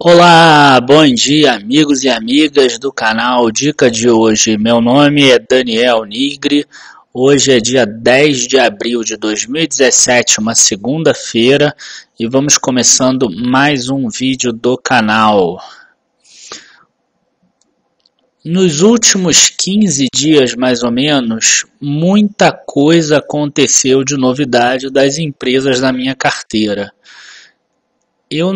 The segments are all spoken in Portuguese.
Olá, bom dia amigos e amigas do canal Dica de hoje. Meu nome é Daniel Nigri. Hoje é dia 10 de abril de 2017, uma segunda-feira, e vamos começando mais um vídeo do canal. Nos últimos 15 dias, mais ou menos, muita coisa aconteceu de novidade das empresas da minha carteira. Eu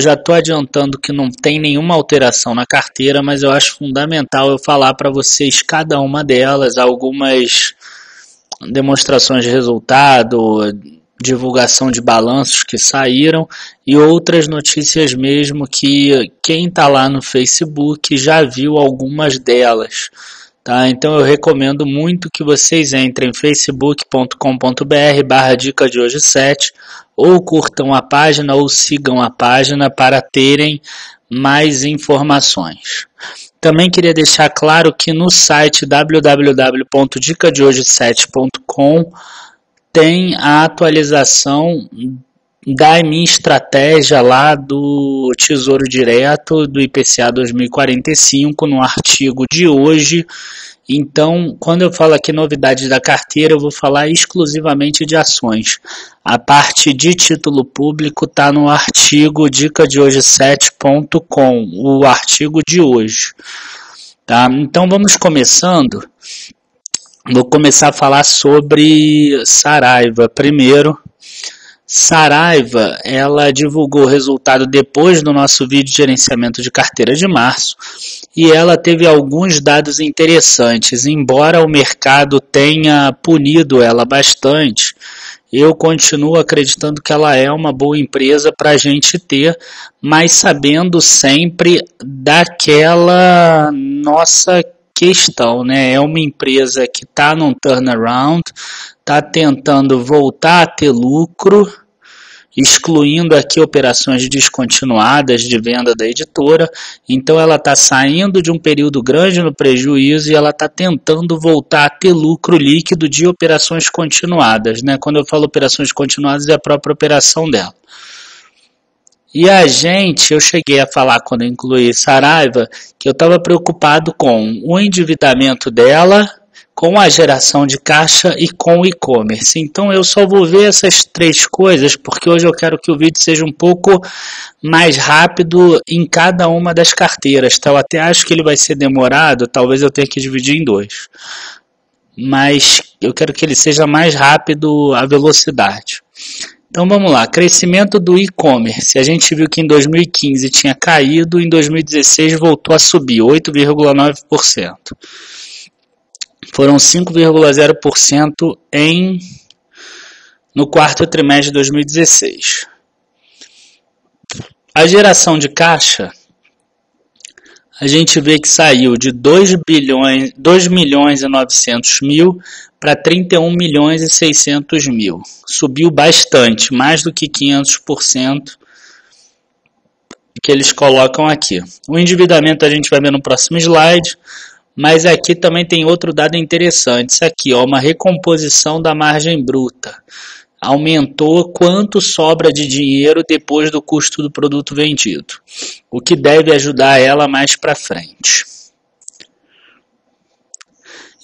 já estou adiantando que não tem nenhuma alteração na carteira, mas eu acho fundamental eu falar para vocês cada uma delas, algumas demonstrações de resultado, divulgação de balanços que saíram e outras notícias mesmo que quem está lá no Facebook já viu algumas delas. Tá? Então eu recomendo muito que vocês entrem em facebook.com.br/dica de hoje 7 ou curtam a página ou sigam a página para terem mais informações. Também queria deixar claro que no site www.dicadehoje7.com tem a atualização da minha estratégia lá do Tesouro Direto do IPCA 2045 no artigo de hoje. Então, quando eu falo aqui novidades da carteira, eu vou falar exclusivamente de ações. A parte de título público está no artigo dicadehoje7.com, o artigo de hoje. Tá? Então, vamos começando. Vou começar a falar sobre Saraiva primeiro. Saraiva, ela divulgou o resultado depois do nosso vídeo de gerenciamento de carteira de março e ela teve alguns dados interessantes. Embora o mercado tenha punido ela bastante, eu continuo acreditando que ela é uma boa empresa para a gente ter, mas sabendo sempre daquela nossa questão, né? É uma empresa que está num turnaround, está tentando voltar a ter lucro, excluindo aqui operações descontinuadas de venda da editora. Então ela está saindo de um período grande no prejuízo e ela está tentando voltar a ter lucro líquido de operações continuadas, né? Quando eu falo operações continuadas, é a própria operação dela. E eu cheguei a falar quando eu incluí Saraiva, que eu estava preocupado com o endividamento dela, com a geração de caixa e com o e-commerce. Então eu só vou ver essas três coisas, porque hoje eu quero que o vídeo seja um pouco mais rápido em cada uma das carteiras. Tá? Eu até acho que ele vai ser demorado, talvez eu tenha que dividir em dois. Mas eu quero que ele seja mais rápido a velocidade. Então vamos lá, crescimento do e-commerce. A gente viu que em 2015 tinha caído, em 2016 voltou a subir, 8,9%. Foram 5,0% no quarto trimestre de 2016. A geração de caixa, a gente vê que saiu de 2 milhões e 900 mil para 31 milhões e 600 mil. Subiu bastante, mais do que 500% que eles colocam aqui. O endividamento a gente vai ver no próximo slide, mas aqui também tem outro dado interessante. Isso aqui, ó, uma recomposição da margem bruta. Aumentou quanto sobra de dinheiro depois do custo do produto vendido, o que deve ajudar ela mais para frente.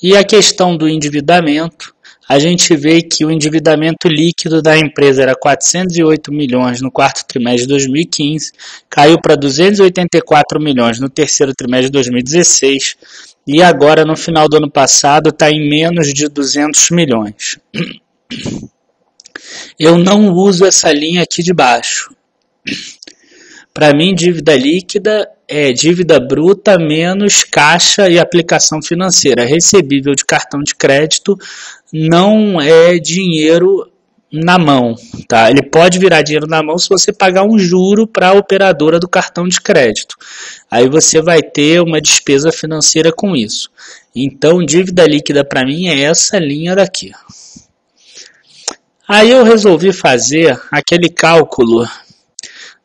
E a questão do endividamento, a gente vê que o endividamento líquido da empresa era 408 milhões no quarto trimestre de 2015, caiu para 284 milhões no terceiro trimestre de 2016 e agora no final do ano passado está em menos de 200 milhões. Eu não uso essa linha aqui de baixo. Para mim, dívida líquida é dívida bruta menos caixa e aplicação financeira. Recebível de cartão de crédito não é dinheiro na mão. Tá? Ele pode virar dinheiro na mão se você pagar um juro para a operadora do cartão de crédito. Aí você vai ter uma despesa financeira com isso. Então, dívida líquida para mim é essa linha daqui. Aí eu resolvi fazer aquele cálculo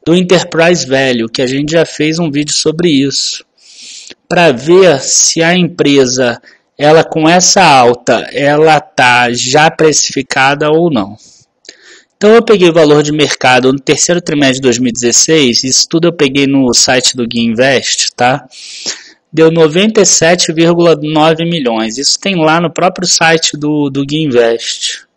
do Enterprise Value, que a gente já fez um vídeo sobre isso, para ver se a empresa, ela com essa alta, ela está já precificada ou não. Então eu peguei o valor de mercado no terceiro trimestre de 2016, isso tudo eu peguei no site do Gui Invest, tá? Deu 97,9 milhões. Isso tem lá no próprio site do Gui Invest.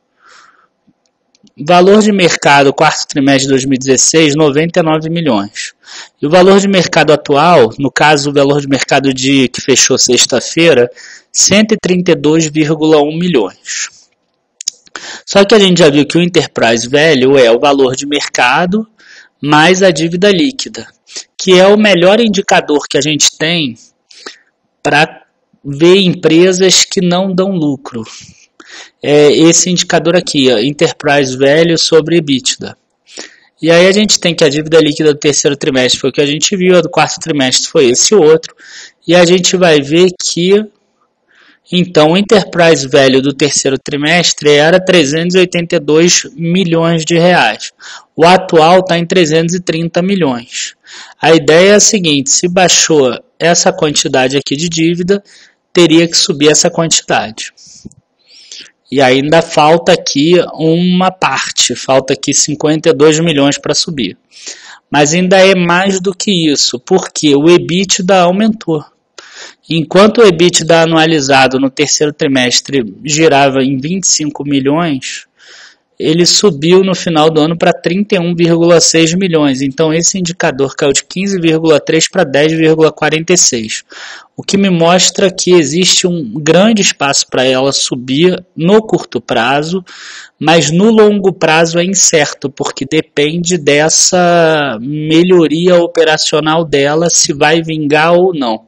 Valor de mercado, quarto trimestre de 2016, 99 milhões. E o valor de mercado atual, no caso o valor de mercado que fechou sexta-feira, 132,1 milhões. Só que a gente já viu que o Enterprise Value é o valor de mercado mais a dívida líquida, que é o melhor indicador que a gente tem para ver empresas que não dão lucro. É esse indicador aqui, ó, Enterprise Value sobre EBITDA. E aí a gente tem que a dívida líquida do terceiro trimestre foi o que a gente viu, a do quarto trimestre foi esse outro. E a gente vai ver que, então, o Enterprise Value do terceiro trimestre era 382 milhões de reais. O atual está em 330 milhões. A ideia é a seguinte, se baixou essa quantidade aqui de dívida, teria que subir essa quantidade. E ainda falta aqui uma parte, falta aqui 52 milhões para subir. Mas ainda é mais do que isso, porque o EBITDA aumentou. Enquanto o EBITDA anualizado no terceiro trimestre girava em 25 milhões, ele subiu no final do ano para 31,6 milhões. Então esse indicador caiu de 15,3 para 10,46. O que me mostra que existe um grande espaço para ela subir no curto prazo, mas no longo prazo é incerto, porque depende dessa melhoria operacional dela, se vai vingar ou não.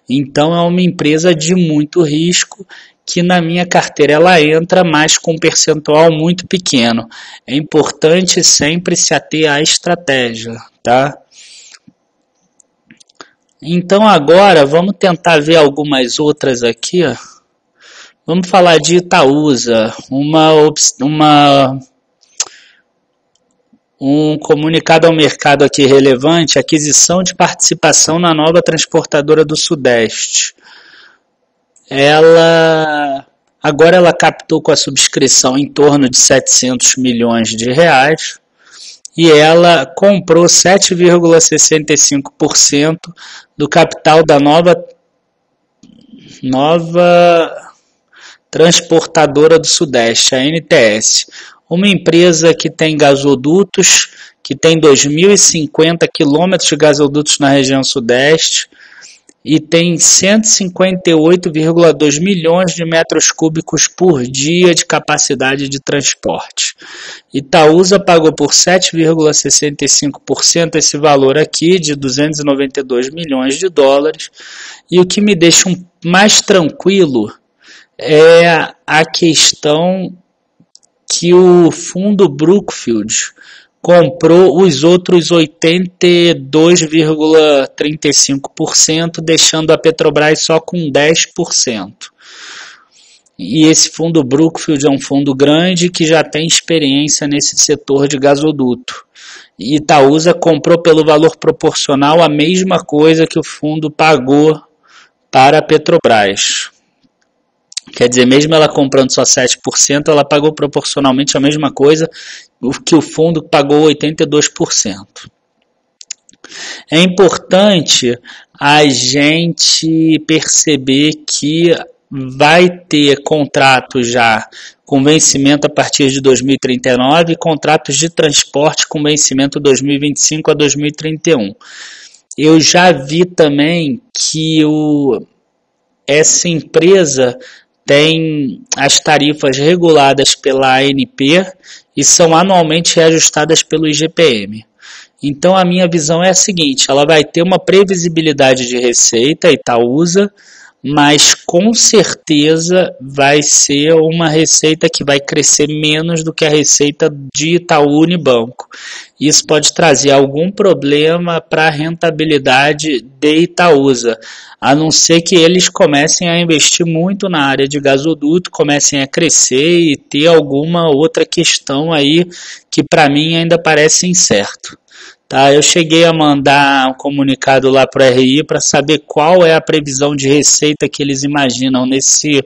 Então é uma empresa de muito risco, que na minha carteira ela entra, mas com um percentual muito pequeno. É importante sempre se ater à estratégia, tá? Então agora vamos tentar ver algumas outras aqui. Vamos falar de Itaúsa, um comunicado ao mercado aqui relevante, aquisição de participação na nova transportadora do Sudeste. Agora ela captou com a subscrição em torno de 700 milhões de reais e ela comprou 7,65% do capital da nova transportadora do Sudeste, a NTS. Uma empresa que tem gasodutos, que tem 2.050 quilômetros de gasodutos na região Sudeste, e tem 158,2 milhões de metros cúbicos por dia de capacidade de transporte. Itaúsa pagou por 7,65% esse valor aqui, de 292 milhões de dólares, e o que me deixa mais tranquilo é a questão que o fundo Brookfield comprou os outros 82,35%, deixando a Petrobras só com 10%. E esse fundo Brookfield é um fundo grande que já tem experiência nesse setor de gasoduto. E Itaúsa comprou pelo valor proporcional a mesma coisa que o fundo pagou para a Petrobras. Quer dizer, mesmo ela comprando só 7%, ela pagou proporcionalmente a mesma coisa que o fundo pagou 82%. É importante a gente perceber que vai ter contratos já com vencimento a partir de 2039 e contratos de transporte com vencimento 2025 a 2031. Eu já vi também que essa empresa tem as tarifas reguladas pela ANP e são anualmente reajustadas pelo IGPM. Então a minha visão é a seguinte, ela vai ter uma previsibilidade de receita, Itaúsa, mas com certeza vai ser uma receita que vai crescer menos do que a receita de Itaú Unibanco. Isso pode trazer algum problema para a rentabilidade de Itaúsa, a não ser que eles comecem a investir muito na área de gasoduto, comecem a crescer e ter alguma outra questão aí que para mim ainda parece incerto. Tá, eu cheguei a mandar um comunicado lá para o RI para saber qual é a previsão de receita que eles imaginam nesse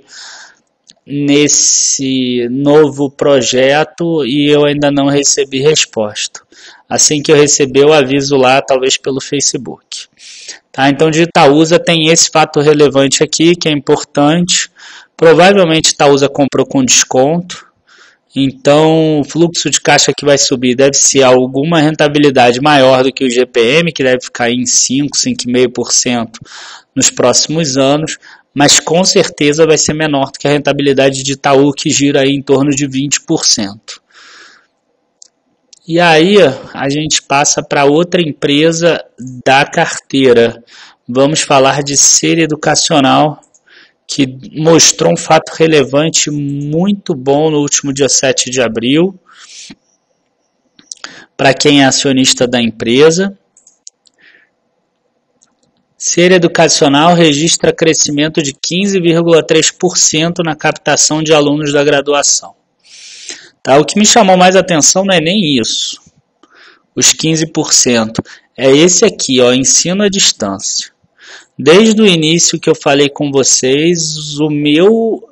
nesse novo projeto e eu ainda não recebi resposta. Assim que eu receber, eu aviso lá, talvez pelo Facebook. Tá? Então, de Itaúsa tem esse fato relevante aqui, que é importante. Provavelmente Itaúsa comprou com desconto. Então, o fluxo de caixa que vai subir deve ser alguma rentabilidade maior do que o GPM, que deve ficar em 5, 5,5% nos próximos anos, mas com certeza vai ser menor do que a rentabilidade de Itaú, que gira aí em torno de 20%. E aí a gente passa para outra empresa da carteira. Vamos falar de Ser Educacional, que mostrou um fato relevante muito bom no último dia 7 de abril, para quem é acionista da empresa. Ser Educacional registra crescimento de 15,3% na captação de alunos da graduação. Tá? O que me chamou mais atenção não é nem isso, os 15%, é esse aqui, ó, ensino à distância. Desde o início que eu falei com vocês, o meu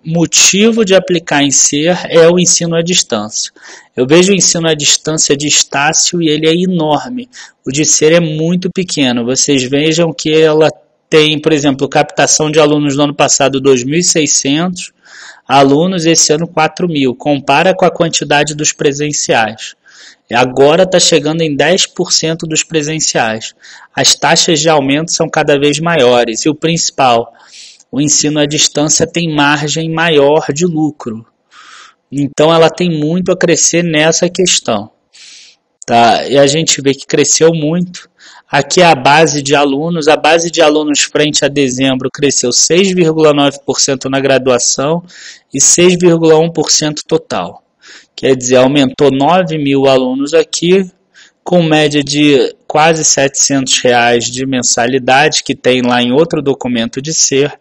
motivo de aplicar em Ser é o ensino à distância. Eu vejo o ensino à distância de Estácio e ele é enorme. O de Ser é muito pequeno. Vocês vejam que ela tem, por exemplo, captação de alunos no ano passado 2.600 alunos, esse ano 4.000. Compara com a quantidade dos presenciais. Agora está chegando em 10% dos presenciais. As taxas de aumento são cada vez maiores. E o principal, o ensino à distância tem margem maior de lucro. Então ela tem muito a crescer nessa questão. Tá? E a gente vê que cresceu muito. Aqui é a base de alunos. A base de alunos frente a dezembro cresceu 6,9% na graduação e 6,1% total. Quer dizer, aumentou 9.000 alunos aqui, com média de quase R$700 de mensalidade, que tem lá em outro documento de Ser.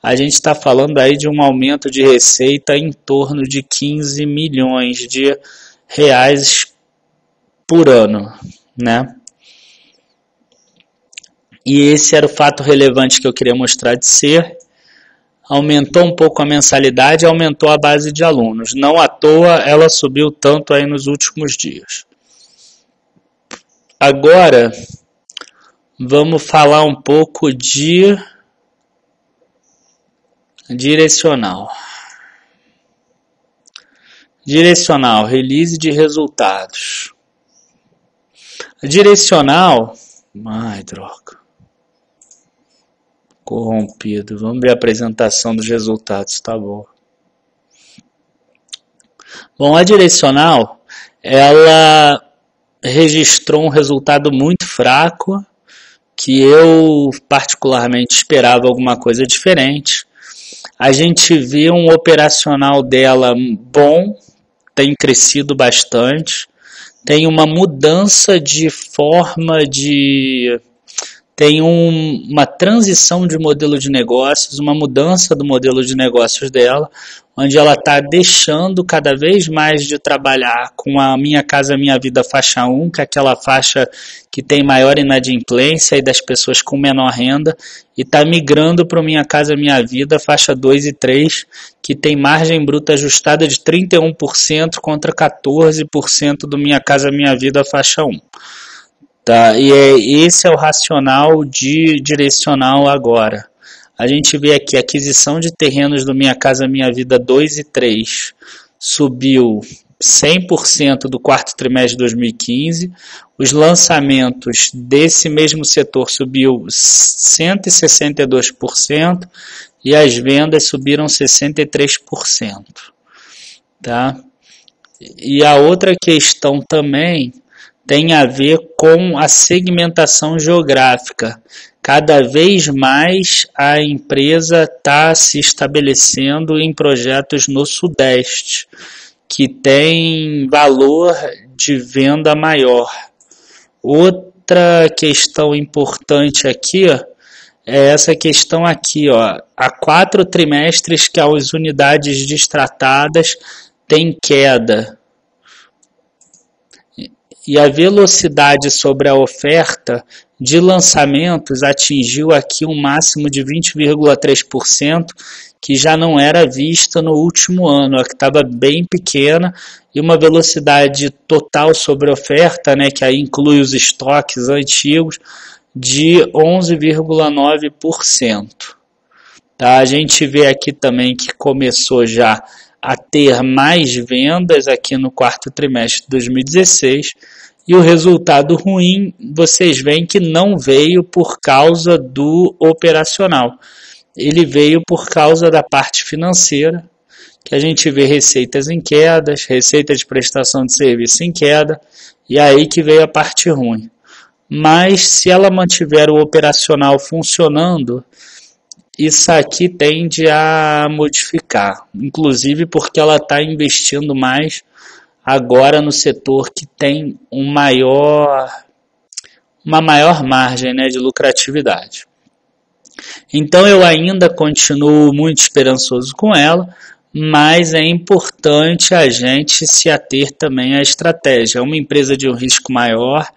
A gente está falando aí de um aumento de receita em torno de 15 milhões de reais por ano, né? E esse era o fato relevante que eu queria mostrar de Ser. Aumentou um pouco a mensalidade, aumentou a base de alunos. Não à toa ela subiu tanto aí nos últimos dias. Agora, vamos falar um pouco de Direcional. Direcional, release de resultados. Direcional, ai droga, corrompido. Vamos ver a apresentação dos resultados, tá bom. Bom, a Direcional, ela registrou um resultado muito fraco, que eu particularmente esperava alguma coisa diferente. A gente vê um operacional dela bom, tem crescido bastante, tem uma mudança de forma de... tem uma transição de modelo de negócios, uma mudança do modelo de negócios dela, onde ela está deixando cada vez mais de trabalhar com a Minha Casa Minha Vida faixa 1, que é aquela faixa que tem maior inadimplência e das pessoas com menor renda, e está migrando para o Minha Casa Minha Vida faixa 2 e 3, que tem margem bruta ajustada de 31% contra 14% do Minha Casa Minha Vida faixa 1. Tá? E esse é o racional de Direcional agora. A gente vê aqui a aquisição de terrenos do Minha Casa Minha Vida 2 e 3 subiu 100% do quarto trimestre de 2015. Os lançamentos desse mesmo setor subiu 162% e as vendas subiram 63%. Tá? E a outra questão também tem a ver com a segmentação geográfica. Cada vez mais a empresa está se estabelecendo em projetos no Sudeste, que tem valor de venda maior. Outra questão importante aqui é essa questão aqui. Há 4 trimestres que as unidades destratadas têm queda. E a velocidade sobre a oferta de lançamentos atingiu aqui um máximo de 20,3%, que já não era vista no último ano, que estava bem pequena, e uma velocidade total sobre oferta, né, que aí inclui os estoques antigos, de 11,9%. Tá? A gente vê aqui também que começou já a ter mais vendas aqui no quarto trimestre de 2016, e o resultado ruim, vocês veem que não veio por causa do operacional. Ele veio por causa da parte financeira, que a gente vê receitas em quedas, receita de prestação de serviço em queda, e aí que veio a parte ruim. Mas se ela mantiver o operacional funcionando, isso aqui tende a modificar, inclusive porque ela está investindo mais agora no setor que tem uma maior margem, né, de lucratividade. Então eu ainda continuo muito esperançoso com ela, mas é importante a gente se ater também à estratégia. É uma empresa de um risco maior,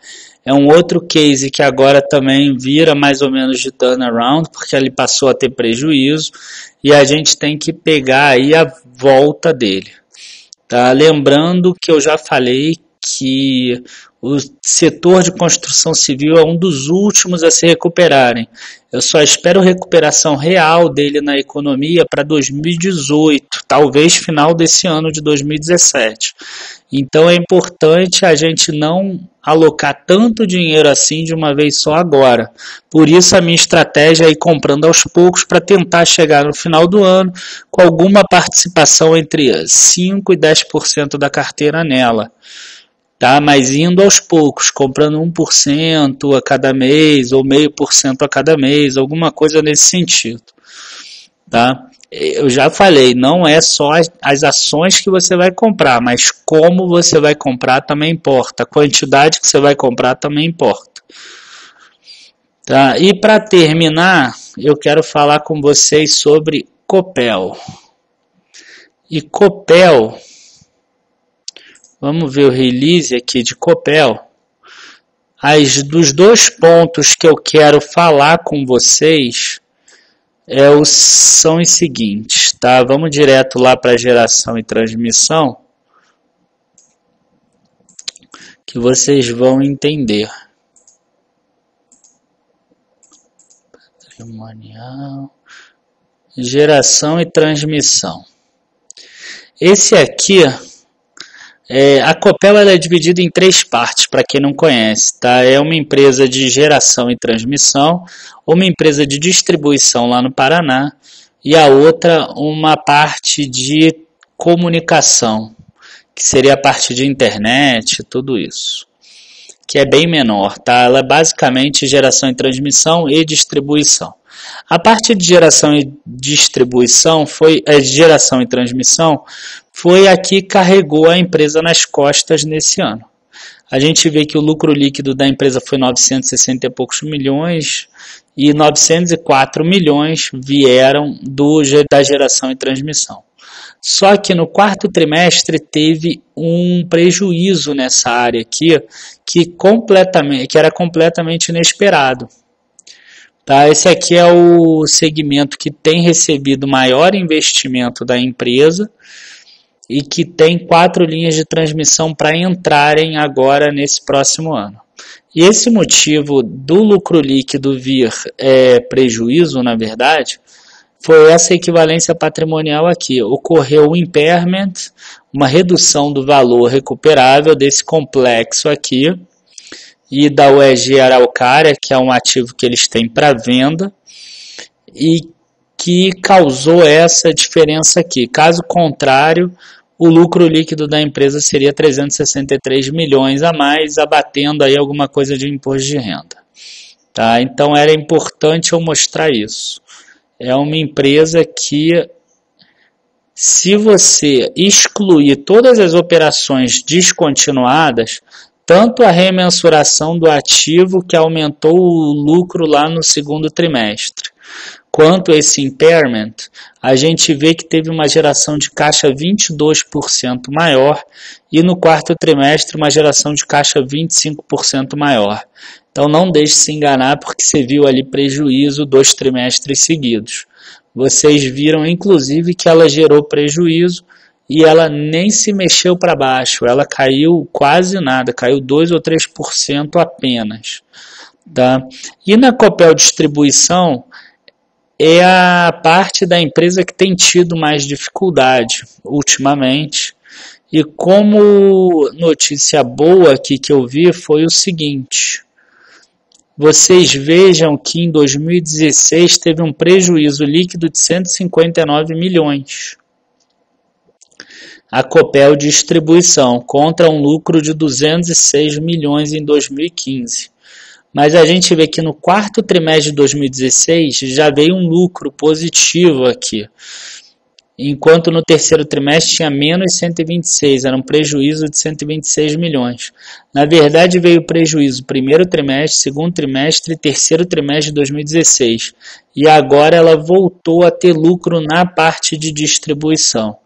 é um outro case que agora também vira mais ou menos de turnaround, porque ele passou a ter prejuízo, e a gente tem que pegar aí a volta dele. Tá? Lembrando que eu já falei que o setor de construção civil é um dos últimos a se recuperarem. Eu só espero recuperação real dele na economia para 2018, talvez final desse ano de 2017. Então é importante a gente não alocar tanto dinheiro assim de uma vez só agora. Por isso a minha estratégia é ir comprando aos poucos para tentar chegar no final do ano com alguma participação entre 5% e 10% da carteira nela. Tá? Mas indo aos poucos, comprando 1% a cada mês ou 0,5% a cada mês, alguma coisa nesse sentido. Tá? Eu já falei, não é só as ações que você vai comprar, mas como você vai comprar também importa. A quantidade que você vai comprar também importa. Tá? E para terminar, eu quero falar com vocês sobre Copel. E Copel, vamos ver o release aqui de Copel. Dos dois pontos que eu quero falar com vocês são os seguintes, tá? Vamos direto lá para geração e transmissão, que vocês vão entender. Patrimonial, geração e transmissão. Esse aqui, a Copel ela é dividida em 3 partes, para quem não conhece. Tá? É uma empresa de geração e transmissão, uma empresa de distribuição lá no Paraná, e a outra uma parte de comunicação, que seria a parte de internet, tudo isso, que é bem menor. Tá? Ela é basicamente geração e transmissão e distribuição. A parte de geração e distribuição geração e transmissão foi a que carregou a empresa nas costas nesse ano. A gente vê que o lucro líquido da empresa foi 960 e poucos milhões e 904 milhões vieram da geração e transmissão. Só que no quarto trimestre teve um prejuízo nessa área aqui que era completamente inesperado. Tá? Esse aqui é o segmento que tem recebido maior investimento da empresa e que tem 4 linhas de transmissão para entrarem agora nesse próximo ano. E esse motivo do lucro líquido vir prejuízo, na verdade, foi essa equivalência patrimonial aqui. Ocorreu um impairment, uma redução do valor recuperável desse complexo aqui, e da UEG Araucária, que é um ativo que eles têm para venda, e que causou essa diferença aqui. Caso contrário, o lucro líquido da empresa seria 363 milhões a mais, abatendo aí alguma coisa de imposto de renda. Tá? Então era importante eu mostrar isso. É uma empresa que, se você excluir todas as operações descontinuadas, tanto a remensuração do ativo, que aumentou o lucro lá no segundo trimestre, quanto esse impairment, a gente vê que teve uma geração de caixa 22% maior e no quarto trimestre uma geração de caixa 25% maior. Então não deixe se enganar porque você viu ali prejuízo 2 trimestres seguidos. Vocês viram inclusive que ela gerou prejuízo e ela nem se mexeu para baixo, ela caiu quase nada, caiu 2 ou 3% apenas. Tá? E na Copel Distribuição, é a parte da empresa que tem tido mais dificuldade ultimamente. E como notícia boa aqui que eu vi foi o seguinte: vocês vejam que em 2016 teve um prejuízo líquido de 159 milhões. A Copel Distribuição, contra um lucro de 206 milhões em 2015. Mas a gente vê que no quarto trimestre de 2016 já veio um lucro positivo aqui, enquanto no terceiro trimestre tinha menos 126, era um prejuízo de 126 milhões. Na verdade veio prejuízo primeiro trimestre, segundo trimestre e terceiro trimestre de 2016. E agora ela voltou a ter lucro na parte de distribuição.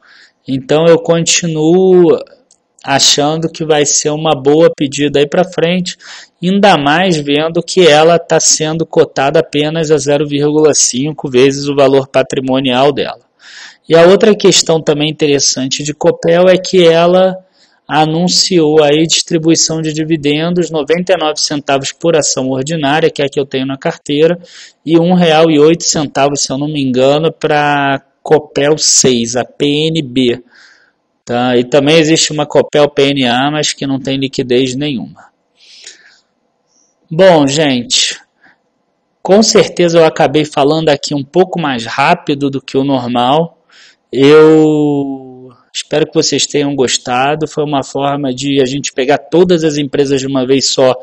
Então eu continuo achando que vai ser uma boa pedida aí para frente, ainda mais vendo que ela está sendo cotada apenas a 0,5 vezes o valor patrimonial dela. E a outra questão também interessante de Copel é que ela anunciou aí distribuição de dividendos 99 centavos por ação ordinária, que é a que eu tenho na carteira, e R$ 1,08, se eu não me engano, para Copel 6, a PNB. Tá? E também existe uma Copel PNA, mas que não tem liquidez nenhuma. Bom, gente, com certeza eu acabei falando aqui um pouco mais rápido do que o normal. Eu espero que vocês tenham gostado. Foi uma forma de a gente pegar todas as empresas de uma vez só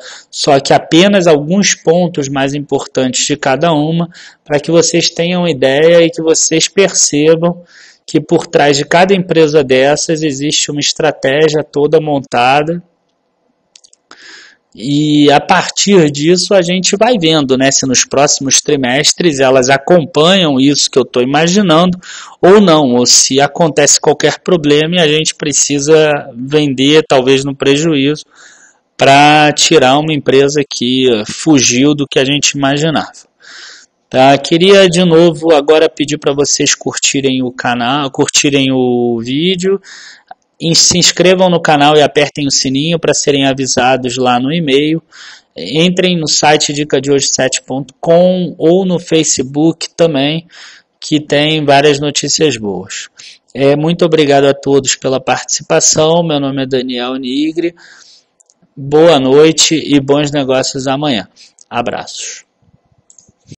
que apenas alguns pontos mais importantes de cada uma, para que vocês tenham ideia e que vocês percebam que por trás de cada empresa dessas existe uma estratégia toda montada. E a partir disso a gente vai vendo, né, se nos próximos trimestres elas acompanham isso que eu estou imaginando ou não, ou se acontece qualquer problema e a gente precisa vender talvez no prejuízo para tirar uma empresa que fugiu do que a gente imaginava. Tá? Queria de novo agora pedir para vocês curtirem o canal, curtirem o vídeo, se inscrevam no canal e apertem o sininho para serem avisados lá no e-mail. Entrem no site dicadehoje7.com ou no Facebook também, que tem várias notícias boas. Muito obrigado a todos pela participação. Meu nome é Daniel Nigre. Boa noite e bons negócios amanhã. Abraços.